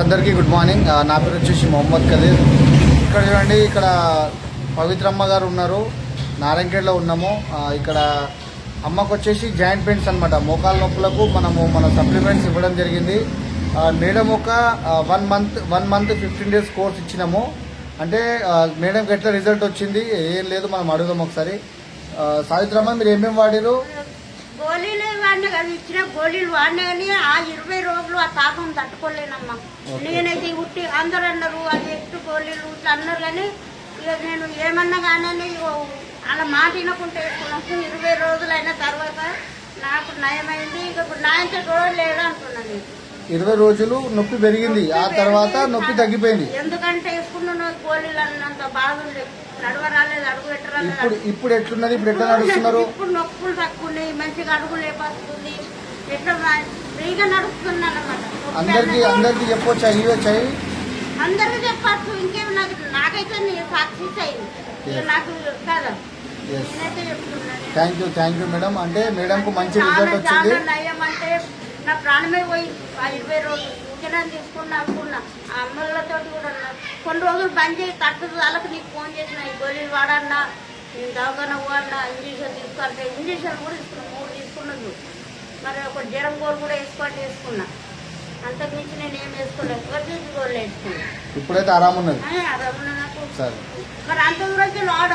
అందరికీ good morning. నా పేరు వచ్చేసి మొహమ్మద్ కదీర్. ఇక్కడ చూడండి, ఇక్కడ పవిత్రమ్మ గారు ఉన్నారు. నారాయణఖేడ్లో ఉన్నాము. ఇక్కడ అమ్మకు వచ్చేసి జాయింట్ పెయిన్స్ అనమాట, మోకాల నొప్పులకు మన సప్లిమెంట్స్ ఇవ్వడం జరిగింది. మేడం ఒక 1 మంత్ 15 days కోర్స్ ఇచ్చినాము. అంటే మేడంకి ఎట్లా రిజల్ట్ వచ్చింది ఏం లేదు, మనం అడుగుదాం ఒకసారి. సావిత్రమ్మ, మీరు ఏమేమి వాడారు? గోళీలు వాడినా కానీ ఇచ్చిన గోళీలు వాడినా కానీ ఆ 20 రోజులు ఆ తాపం తట్టుకోలేనమ్మా. నేనైతే ఉట్టి అందరు అన్నారు అది ఎక్కువ గోళీలు ఇట్లా అన్నారు, కానీ ఇక నేను ఏమన్నా కానీ అలా మాట వినకుంటే వేసుకున్నాము. 20 రోజులు అయిన తర్వాత నాకు నయమైంది. ఇక ఇప్పుడు నాయంత రోజు లేదు అంటున్నాను. 20 రోజులు నొప్పి పెరిగింది, ఆ తర్వాత నొప్పి తగ్గిపోయింది. ఎందుకంటే వేసుకున్న గోళీలు అన్నంత బాధ ఉండేది, నడవరాలేదు, అడుగు పెట్టరాలేదు. ఇప్పుడు ఎట్లున్నది? ఇప్పుడు ఎట్లా నడుస్తున్నారు? ఇప్పుడు నొప్పులు తక్కువ ఉన్నాయి, మంచిగా అడుగు లేపస్తుంది, ఎట్లా ఫ్రీగా నడుస్తున్నాను అన్నమాట. అందరికి చెప్పొచ్చా? ఇవ్వచ్చా? అందరికి చెప్పచ్చు. ఇంకేం నాకైతే సక్సెస్ అయింది, నాకు కదా నేనైతే చెప్తున్నాను. Thank you madam. అంటే మేడంకు మంచి రిజల్ట్ వచ్చింది. నయం అంటే నా ప్రాణమే పోయింది. 20 రోజులు ఉద్యోగం తీసుకున్నా అనుకున్నా. ఆ అమ్మలతో కూడా కొన్ని రోజులు బంద్ చేసి తట్టుదు వాళ్ళకి నీకు ఫోన్ చేసిన ఈ గోళీలు వాడన్నా, నేను దవాఖాన పోవన్నా, ఇంజక్షన్ తీసుకోవాలంటే ఇంజక్షన్ కూడా తీసుకున్నా, 3 తీసుకున్నది. మరి ఒక జ్వరం గోలు కూడా వేసుకున్నా. అంతకు మించి నేను ఏం వేసుకోలేదు, గోళ్ళు వేసుకున్నాను. ఇప్పుడైతే ఆరామున్నది. ఆరామున్నా నాకు. సరే, మరి అంత దూరం వాడ